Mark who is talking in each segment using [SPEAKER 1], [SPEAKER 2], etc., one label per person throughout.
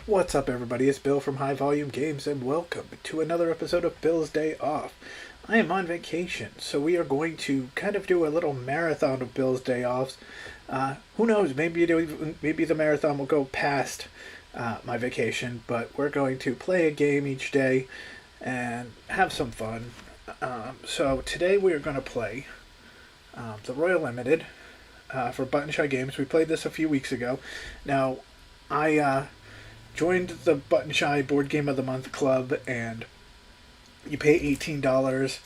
[SPEAKER 1] What's up, everybody? It's Bill from High Volume Games, and welcome to another episode of Bill's Day Off. I am on vacation, so we are going to kind of do a little marathon of Bill's Day Offs. Who knows? Maybe the marathon will go past my vacation, but we're going to play a game each day and have some fun. So today we are going to play the Royal Limited for Button Shy Games. We played this a few weeks ago. Now, I joined the Button Shy Board Game of the Month Club, and you pay $18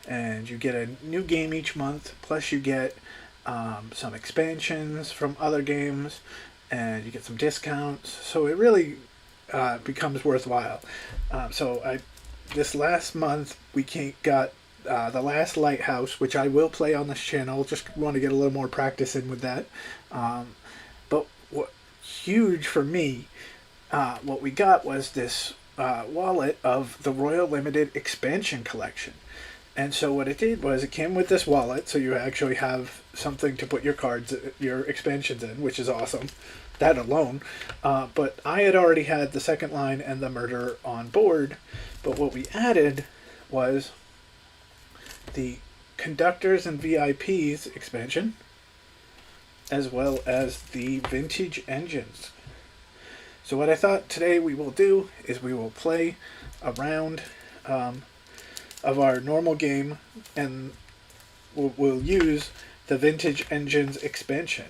[SPEAKER 1] and you get a new game each month, plus you get some expansions from other games, and you get some discounts, so it really becomes worthwhile. This last month we got The Last Lighthouse, which I will play on this channel. Just want to get a little more practice in with that. But what huge for me, what we got was this wallet of the Royal Limited expansion collection. And so what it did was it came with this wallet, so you actually have something to put your cards, your expansions in, which is awesome. That alone. But I had already had the Second Line and the Murder on board. But what we added was the Conductors and VIPs expansion, as well as the Vintage Engines. So what I thought today we will do is we will play a round of our normal game, and we'll use the Vintage Engines expansion.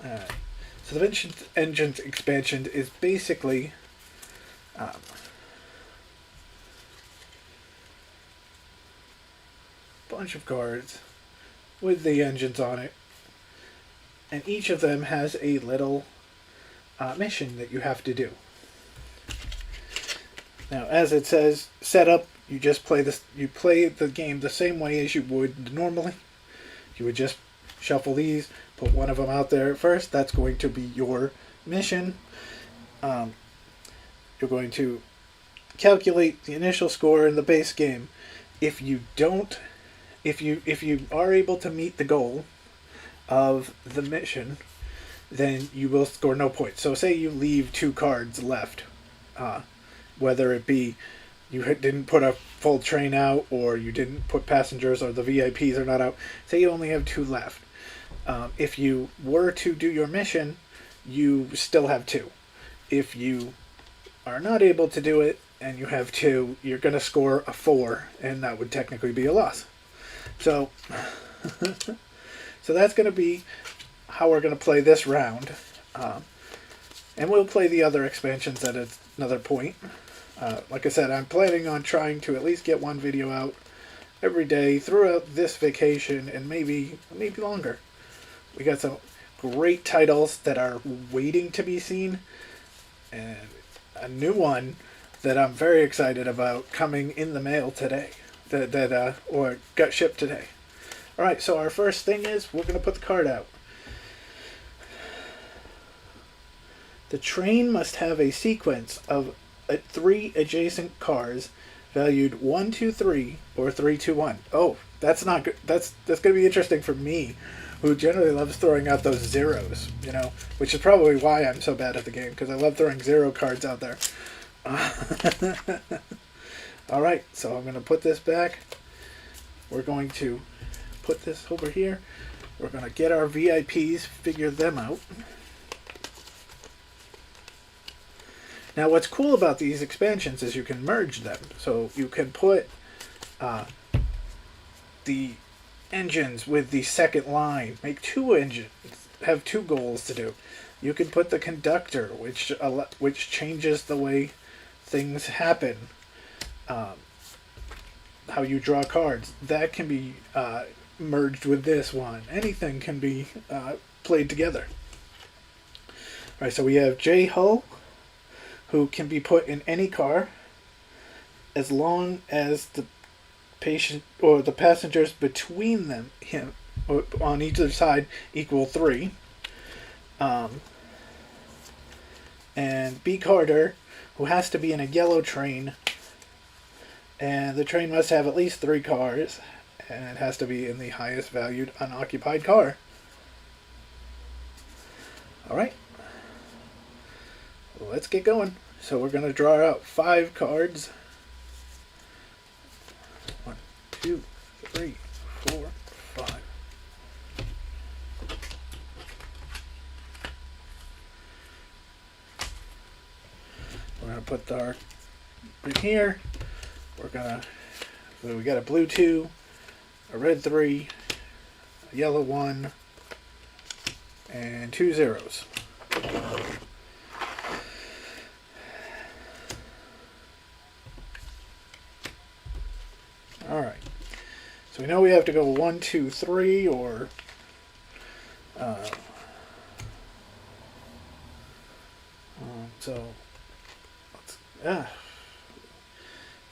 [SPEAKER 1] So the Vintage Engines expansion is basically bunch of cards with the engines on it, and each of them has a little mission that you have to do. Now, as it says, setup, you just play this. You play the game the same way as you would normally. You would just shuffle these, put one of them out there first. That's going to be your mission. You're going to calculate the initial score in the base game. If you are able to meet the goal of the mission, then you will score no points. So say you leave 2 cards left, whether it be you didn't put a full train out, or you didn't put passengers, or the VIPs are not out. Say you only have 2 left. If you were to do your mission, you still have 2. If you are not able to do it and you have 2, you're going to score a 4, and that would technically be a loss. So, so that's going to be how we're going to play this round. And we'll play the other expansions at another point. Like I said, I'm planning on trying to at least get one video out every day throughout this vacation, and maybe longer. We got some great titles that are waiting to be seen, and a new one that I'm very excited about coming in the mail today. Or got shipped today. Alright, so our first thing is we're going to put the card out. The train must have a sequence of 3 adjacent cars valued 1, 2, 3 or 3, 2, 1. Oh, that's not good. That's going to be interesting for me, who generally loves throwing out those zeros, which is probably why I'm so bad at the game, because I love throwing 0 cards out there. Alright, so I'm going to put this back. We're going to put this over here. We're going to get our VIPs, figure them out. Now, what's cool about these expansions is you can merge them. So you can put the engines with the Second Line. Make 2 engines. Have 2 goals to do. You can put the Conductor, which changes the way things happen. How you draw cards. That can be merged with this one. Anything can be played together. Alright, so we have J. Hull, who can be put in any car as long as the patient or the passengers between him or on either side equal 3. And B. Carter, who has to be in a yellow train, and the train must have at least 3 cars, and it has to be in the highest valued unoccupied car. Alright, let's get going. So we're going to draw out 5 cards. 1, 2, 3, 4, 5. We're going to put our in here. We're going to, so we got a blue 2, a red 3, a yellow 1, and 2 zeros. Alright. So we know we have to go 1, 2, 3, or so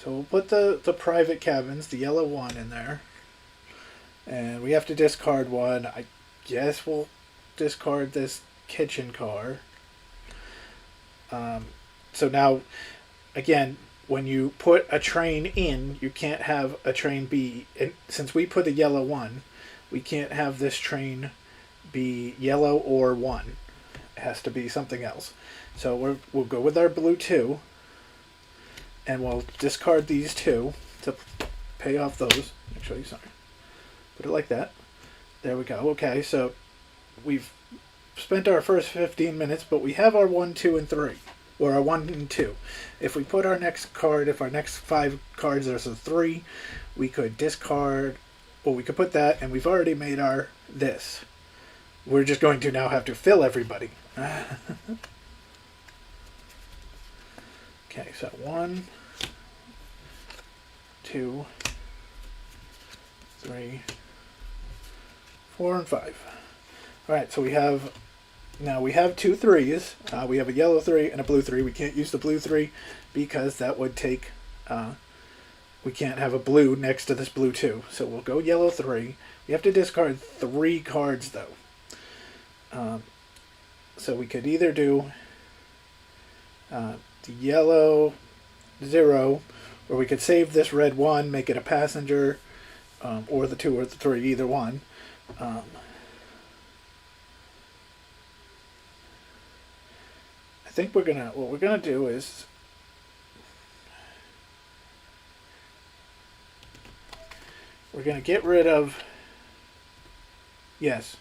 [SPEAKER 1] we'll put the private cabins, the yellow 1 in there. And we have to discard 1. I guess we'll discard this kitchen car. So now, again, when you put a train in, you can't have a train be... Since we put a yellow 1, we can't have this train be yellow or 1. It has to be something else. So we'll go with our blue 2. And we'll discard these 2 to pay off those. Actually, sorry. Put it like that. There we go. Okay, so we've spent our first 15 minutes, but we have our 1, 2, and 3. Or our 1 and 2. If we put our next card, if our next 5 cards are a 3, we could discard, well, we could put that, and we've already made our this. We're just going to now have to fill everybody. Okay, so 1, 2, 3, 4, and 5. Alright, so we have 2 3s. We have a yellow 3 and a blue 3. We can't use the blue 3 because that would take... we can't have a blue next to this blue 2. So we'll go yellow 3. We have to discard 3 cards, though. So we could either do the yellow 0, or we could save this red 1, make it a passenger, or the 2 or the 3, either one. I think what we're gonna do is we're gonna get rid of, yes.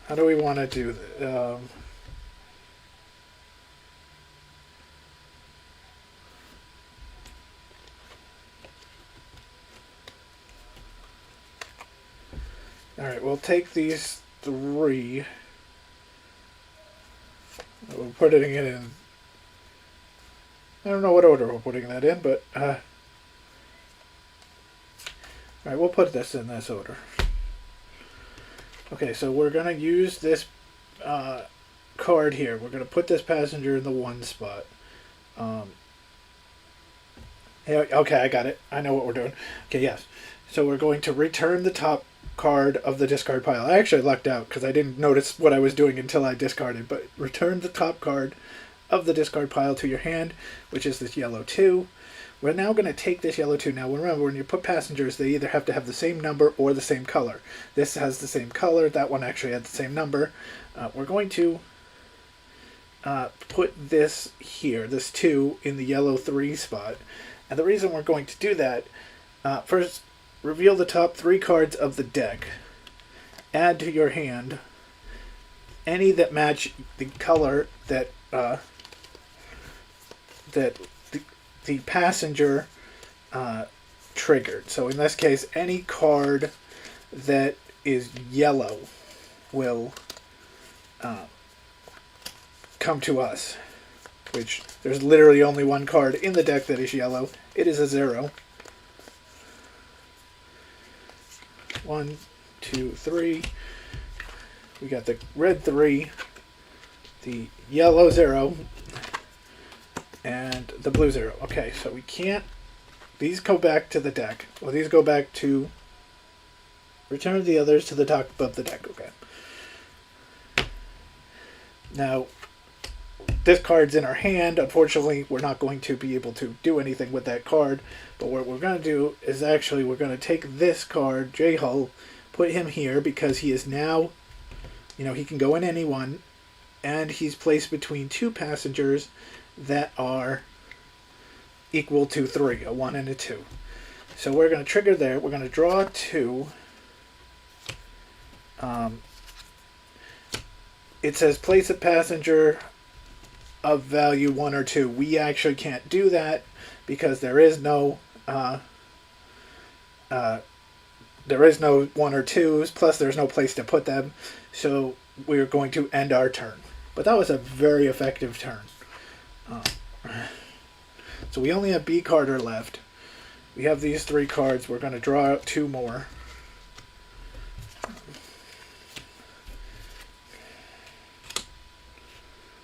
[SPEAKER 1] How do we want to do that? Alright, we'll take these 3. We're putting it in... I don't know what order we're putting that in, but... Alright, we'll put this in this order. Okay, so we're going to use this card here. We're going to put this passenger in the 1 spot. Okay, I got it. I know what we're doing. Okay, yes. So we're going to return the top card of the discard pile. I actually lucked out because I didn't notice what I was doing until I discarded. But return the top card of the discard pile to your hand, which is this yellow 2. We're now going to take this yellow 2. Now remember, when you put passengers, they either have to have the same number or the same color. This has the same color. That one actually had the same number. We're going to put this here, this 2, in the yellow 3 spot. And the reason we're going to do that, first, reveal the top 3 cards of the deck. Add to your hand any that match the color that the passenger triggered. So in this case, any card that is yellow will come to us. Which, there's literally only one card in the deck that is yellow. It is a 0. 1, 2, 3. We got the red 3, the yellow 0, and the blue 0. Okay, so we can't... These go back to the deck. Well, these go back to... Return the others to the top of the deck. Okay. Now, this card's in our hand. Unfortunately, we're not going to be able to do anything with that card. But what we're going to do is actually we're going to take this card, J-Hull, put him here because he is now... he can go in any one. and he's placed between two passengers that are equal to 3, a 1 and a 2. So we're going to trigger there. We're going to draw 2. It says place a passenger of value 1 or 2. We actually can't do that because there is no 1 or 2s, plus there's no place to put them. So we're going to end our turn. But that was a very effective turn. So we only have B Carter left. We have these 3 cards. We're going to draw out 2 more.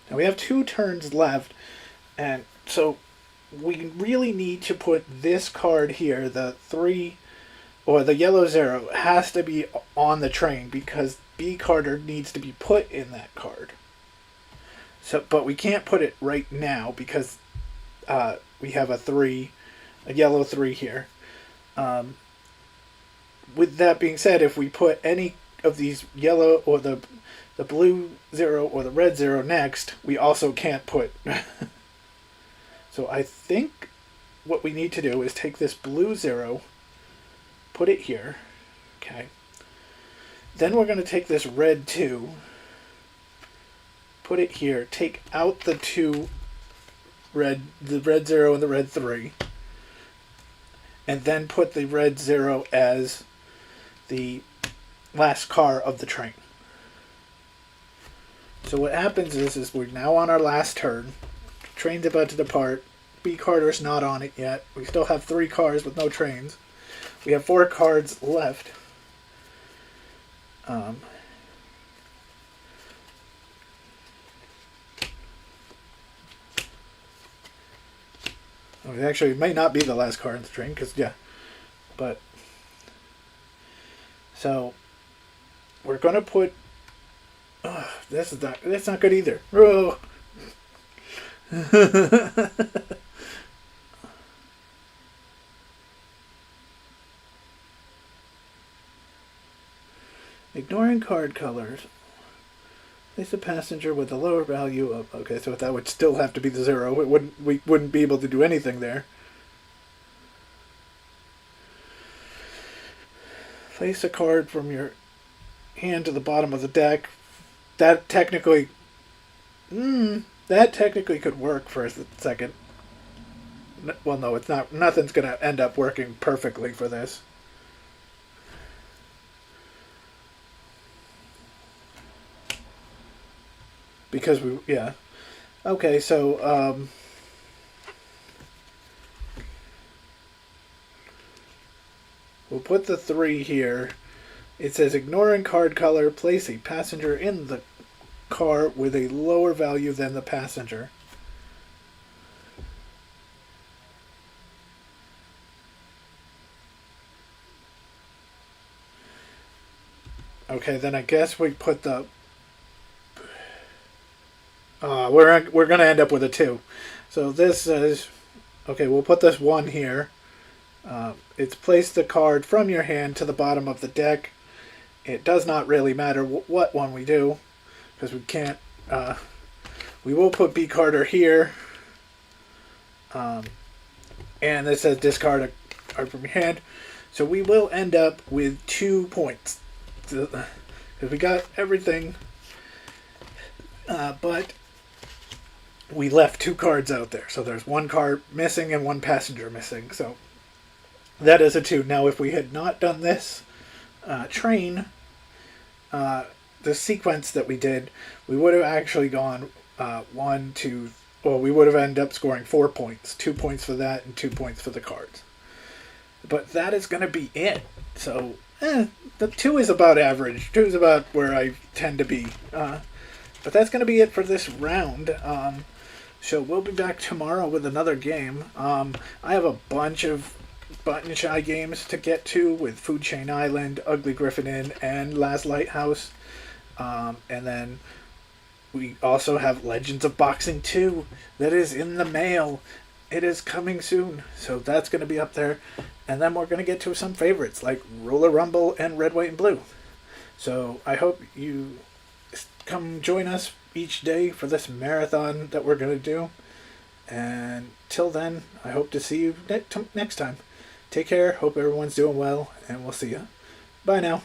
[SPEAKER 1] Now we have 2 turns left, and so we really need to put this card here, the 3, or the yellow 0, has to be on the train because B Carter needs to be put in that card. So, but we can't put it right now because we have a yellow 3 here. With that being said, if we put any of these yellow or the blue 0 or the red 0 next, we also can't put. So I think what we need to do is take this blue 0, put it here. Okay. Then we're going to take this red 2, put it here, take out the red 0 and the red 3, and then put the red 0 as the last car of the train. So what happens is we're now on our last turn. Train's about to depart. B Carter's not on it yet. We still have 3 cars with no trains. We have 4 cards left. Actually, it may not be the last car in the train, because, yeah. But, so, we're going to put, that's not good either. Oh. Ignoring card colors. Place a passenger with a lower value of... Okay, so that would still have to be the 0. We wouldn't be able to do anything there. Place a card from your hand to the bottom of the deck. That technically could work for a second. Well, no, it's not. Nothing's going to end up working perfectly for this. Because okay, so we'll put the 3 here. It says ignoring card color, place a passenger in the car with a lower value than the passenger. Okay, then I guess we put the... we're going to end up with a 2. So this says... Okay, we'll put this 1 here. It's place the card from your hand to the bottom of the deck. It does not really matter what one we do, because we can't... we will put B Carter here. And this says discard a card from your hand. So we will end up with 2 points. Because we got everything. But we left 2 cards out there. So there's 1 card missing and 1 passenger missing. So that is a 2. Now if we had not done this train, the sequence that we did, we would have actually gone 1, 2... Well, we would have ended up scoring 4 points. 2 points for that and 2 points for the cards. But that is going to be it. So, the 2 is about average. 2 is about where I tend to be. But that's going to be it for this round. So we'll be back tomorrow with another game. I have a bunch of Button Shy games to get to with Food Chain Island, Ugly Griffin Inn, and Last Lighthouse. And then we also have Legends of Boxing 2 that is in the mail. It is coming soon, so that's going to be up there. And then we're going to get to some favorites like Roller Rumble and Red, White, and Blue. So I hope you come join us each day for this marathon that we're going to do. And till then, I hope to see you next time. Take care. Hope everyone's doing well, and we'll see you. Bye now.